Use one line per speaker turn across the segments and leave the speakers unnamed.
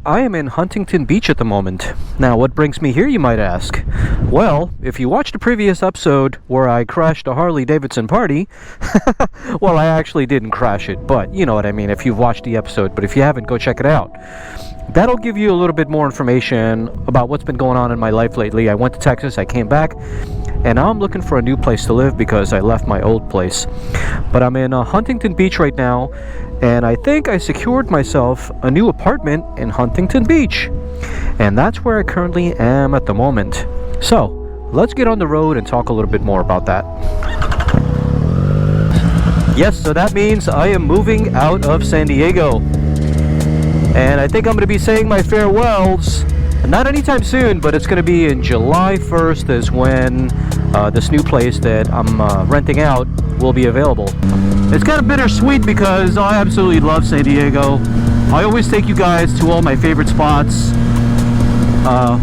I am in Huntington Beach at the moment. Now, what brings me here, you might ask? Well, if you watched the previous episode where I crashed a Harley Davidson party, well, I actually didn't crash it, but you know what I mean if you've watched the episode, but if you haven't, go check it out. That'll give you a little bit more information about what's been going on in my life lately. I went to Texas, I came back, and now I'm looking for a new place to live because I left my old place. But I'm in Huntington Beach right now, and I think I secured myself a new apartment in Huntington Beach. And that's where I currently am at the moment. So, let's get on the road and talk a little bit more about that. Yes, so that means I am moving out of San Diego. And I think I'm going to be saying my farewells, not anytime soon, but it's going to be in July 1st is when this new place that I'm renting out will be available. It's kind of bittersweet because I absolutely love San Diego. I always take you guys to all my favorite spots,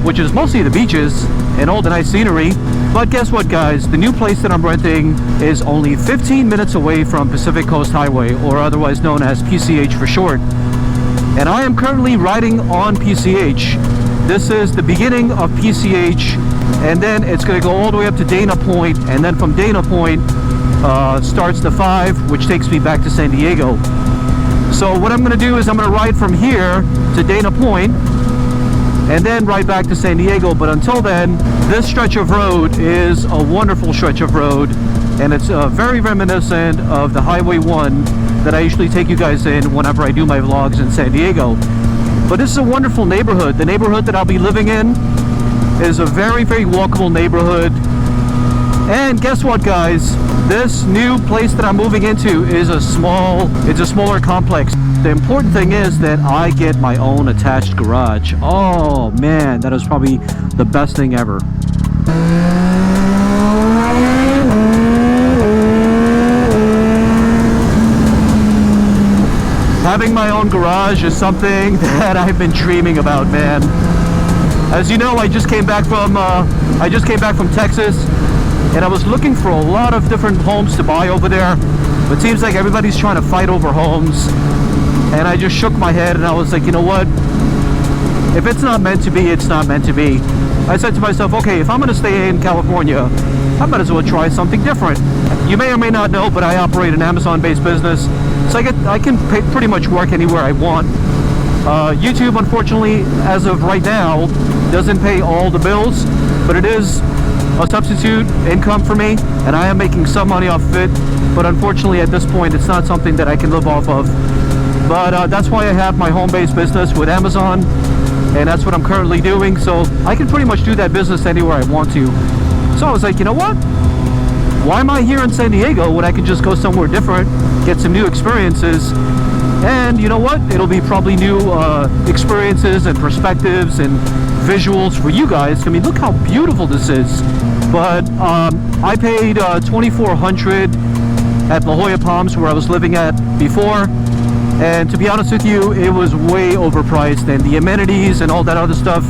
which is mostly the beaches and all the nice scenery. But guess what, guys? The new place that I'm renting is only 15 minutes away from Pacific Coast Highway, or otherwise known as PCH for short. And I am currently riding on PCH. This is the beginning of PCH, and then it's going to go all the way up to Dana Point, and then from Dana Point starts the 5, which takes me back to San Diego. So what I'm going to do is I'm going to ride from here to Dana Point, and then ride back to San Diego. But until then, this stretch of road is a wonderful stretch of road, and it's very reminiscent of the Highway 1 that I usually take you guys in whenever I do my vlogs in San Diego. But this is a wonderful neighborhood. The neighborhood that I'll be living in is a very, very walkable neighborhood. And guess what, guys? This new place that I'm moving into is a smaller complex. The important thing is that I get my own attached garage. Oh man, that is probably the best thing ever. Having my own garage is something that I've been dreaming about, man. As you know, I just came back from Texas, and I was looking for a lot of different homes to buy over there. But it seems like everybody's trying to fight over homes, and I just shook my head and I was like, you know what? If it's not meant to be, it's not meant to be. I said to myself, okay, if I'm going to stay in California, I might as well try something different. You may or may not know, but I operate an Amazon-based business, so I can pretty much work anywhere I want. YouTube, unfortunately, as of right now, doesn't pay all the bills, but it is a substitute income for me, and I am making some money off of it. But unfortunately, at this point, it's not something that I can live off of. But that's why I have my home-based business with Amazon, and that's what I'm currently doing. So I can pretty much do that business anywhere I want to. So I was like, you know what? Why am I here in San Diego when I can just go somewhere different, get some new experiences? And you know what? It'll be probably new experiences and perspectives and visuals for you guys. I mean, look how beautiful this is. But I paid $2,400 at La Jolla Palms, where I was living at before. And to be honest with you, it was way overpriced, and the amenities and all that other stuff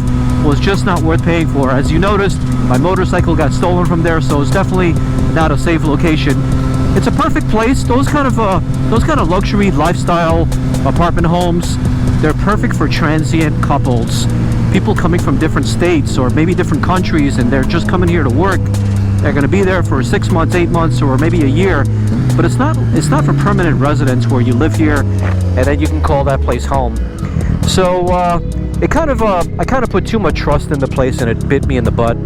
was just not worth paying for. As you noticed, my motorcycle got stolen from there, so it's definitely not a safe location. It's a perfect place. Those kind of luxury lifestyle apartment homes, they're perfect for transient couples, people coming from different states or maybe different countries, and they're just coming here to work. They're going to be there for 6 months, 8 months, or maybe a year. But it's not for permanent residents where you live here and then you can call that place home. So I kind of put too much trust in the place, and it bit me in the butt.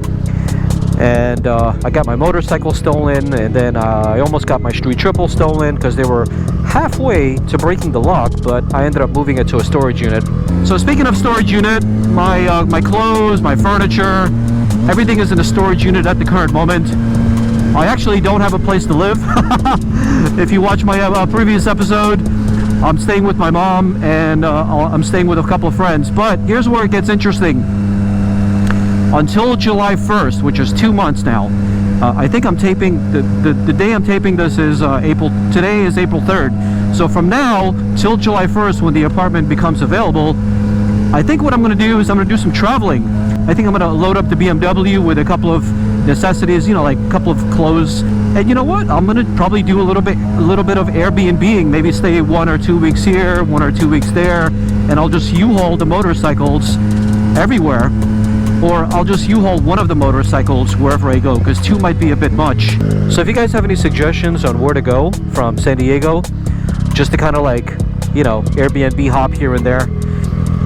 And I got my motorcycle stolen, and then I almost got my street triple stolen because they were halfway to breaking the lock, but I ended up moving it to a storage unit. So speaking of storage unit, my clothes, my furniture, everything is in a storage unit at the current moment. I actually don't have a place to live. If you watch my previous episode, I'm staying with my mom, and I'm staying with a couple of friends. But here's where it gets interesting. Until July 1st, which is 2 months now, I think I'm taping, the day I'm taping this is today is April 3rd. So from now till July 1st, when the apartment becomes available, I think what I'm going to do is I'm going to do some traveling. I think I'm going to load up the BMW with a couple of necessities, you know, like a couple of clothes, And you know what? I'm gonna probably do a little bit of Airbnb-ing. Maybe stay 1 or 2 weeks here, 1 or 2 weeks there, and I'll just U-Haul the motorcycles everywhere. Or I'll just U-Haul one of the motorcycles wherever I go, because 2 might be a bit much. So if you guys have any suggestions on where to go from San Diego, just to kind of like, you know, Airbnb hop here and there,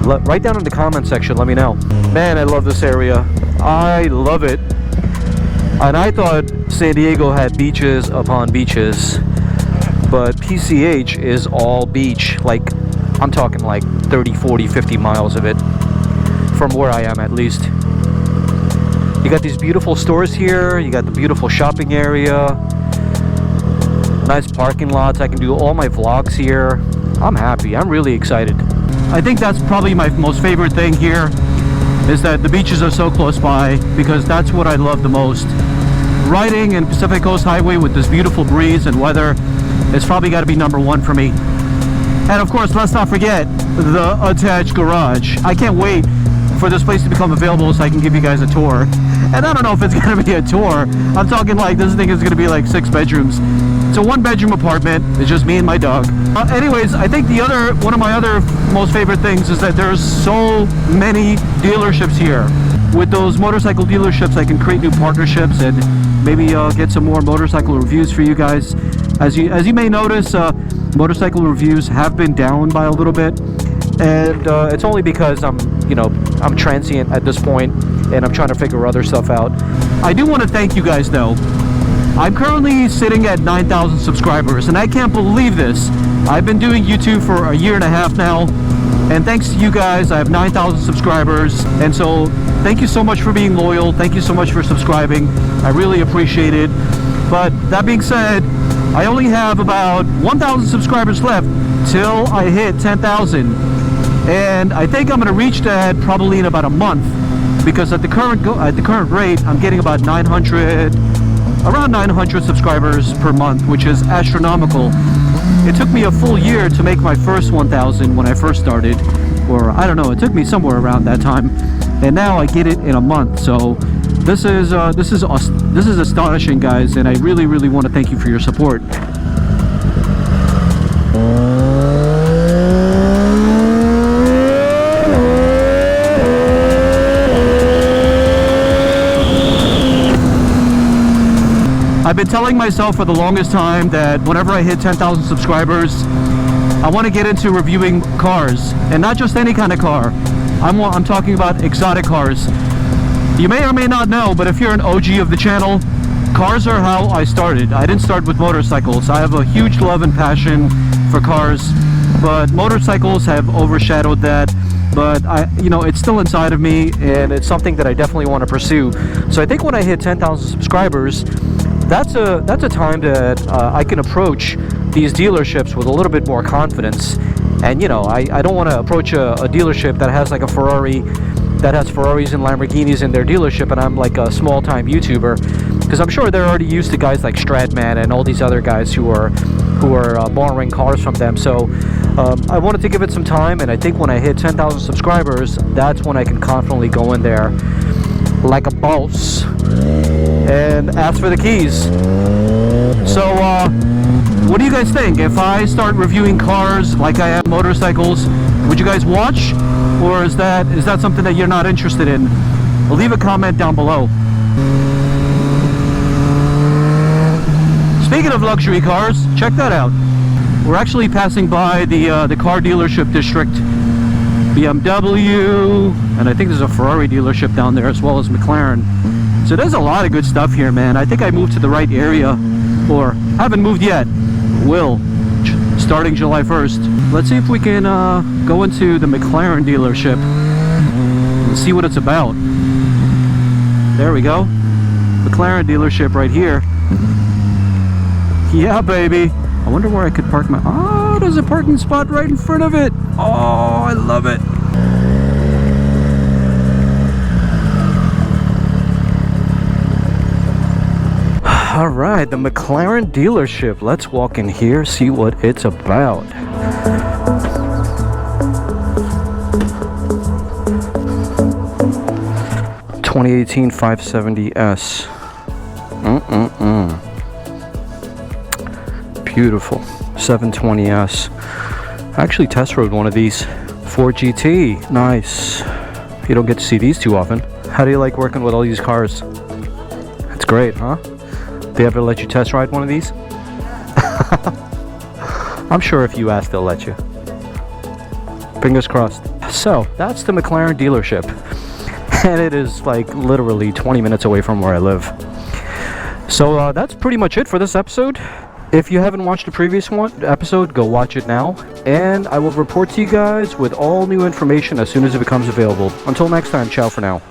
write down in the comment section, let me know. Man, I love this area. I love it. And I thought San Diego had beaches upon beaches, but PCH is all beach. Like, I'm talking like 30, 40, 50 miles of it, from where I am at least. You got these beautiful stores here, you got the beautiful shopping area, nice parking lots. I can do all my vlogs here. I'm happy, I'm really excited. I think that's probably my most favorite thing here, is that the beaches are so close by, because that's what I love the most. Riding in Pacific Coast Highway with this beautiful breeze and weather is probably got to be #1 for me. And of course, let's not forget the attached garage. I can't wait for this place to become available so I can give you guys a tour. And I don't know if it's going to be a tour. I'm talking like this thing is going to be like 6 bedrooms. It's a 1-bedroom apartment. It's just me and my dog. Anyways, I think one of my other most favorite things is that there's so many dealerships here. With those motorcycle dealerships, I can create new partnerships and maybe get some more motorcycle reviews for you guys. As you may notice, motorcycle reviews have been down by a little bit, and it's only because I'm transient at this point, and I'm trying to figure other stuff out. I do want to thank you guys though. I'm currently sitting at 9,000 subscribers, and I can't believe this. I've been doing YouTube for a 1.5 years now, and thanks to you guys, I have 9,000 subscribers. And so thank you so much for being loyal. Thank you so much for subscribing. I really appreciate it. But that being said, I only have about 1,000 subscribers left till I hit 10,000. And I think I'm going to reach that probably in about a month, because at the current rate, I'm getting about around 900 subscribers per month, which is astronomical. It took me a full year to make my first 1,000 when I first started, or I don't know, it took me somewhere around that time, and now I get it in a month. So this is astonishing, guys, and I really want to thank you for your support. I've been telling myself for the longest time that whenever I hit 10,000 subscribers, I want to get into reviewing cars, and not just any kind of car. I'm talking about exotic cars. You may or may not know, but if you're an OG of the channel, cars are how I started. I didn't start with motorcycles. I have a huge love and passion for cars, but motorcycles have overshadowed that. But it's still inside of me, and it's something that I definitely want to pursue. So I think when I hit 10,000 subscribers, that's a time that I can approach these dealerships with a little bit more confidence. And I don't want to approach a dealership that has like a Ferrari, that has Ferraris and Lamborghinis in their dealership, and I'm like a small-time YouTuber, because I'm sure they're already used to guys like Stradman and all these other guys who are borrowing cars from them. So I wanted to give it some time, and I think when I hit 10,000 subscribers, that's when I can confidently go in there like a boss and ask for the keys. So what do you guys think? If I start reviewing cars like I am motorcycles, would you guys watch, or is that something that you're not interested in? Well, leave a comment down below. Speaking of luxury cars, check that out. We're actually passing by the car dealership district. BMW, and I think there's a Ferrari dealership down there, as well as McLaren. So there's a lot of good stuff here, man. I think I moved to the right area, or haven't moved yet. Will, starting July 1st. Let's see if we can go into the McLaren dealership and see what it's about. There we go. McLaren dealership right here. Yeah, baby. I wonder where I could park my... Oh, there's a parking spot right in front of it. Oh, I love it. All right, the McLaren dealership. Let's walk in here, see what it's about. ...2018 570S. Beautiful. 720S. I actually test rode one of these. Ford GT. Nice. You don't get to see these too often. How do you like working with all these cars? It's great, huh? They ever let you test ride one of these? I'm sure if you ask, they'll let you. Fingers crossed. So, that's the McLaren dealership. And it is like literally 20 minutes away from where I live. So, that's pretty much it for this episode. If you haven't watched the previous episode, go watch it now. And I will report to you guys with all new information as soon as it becomes available. Until next time, ciao for now.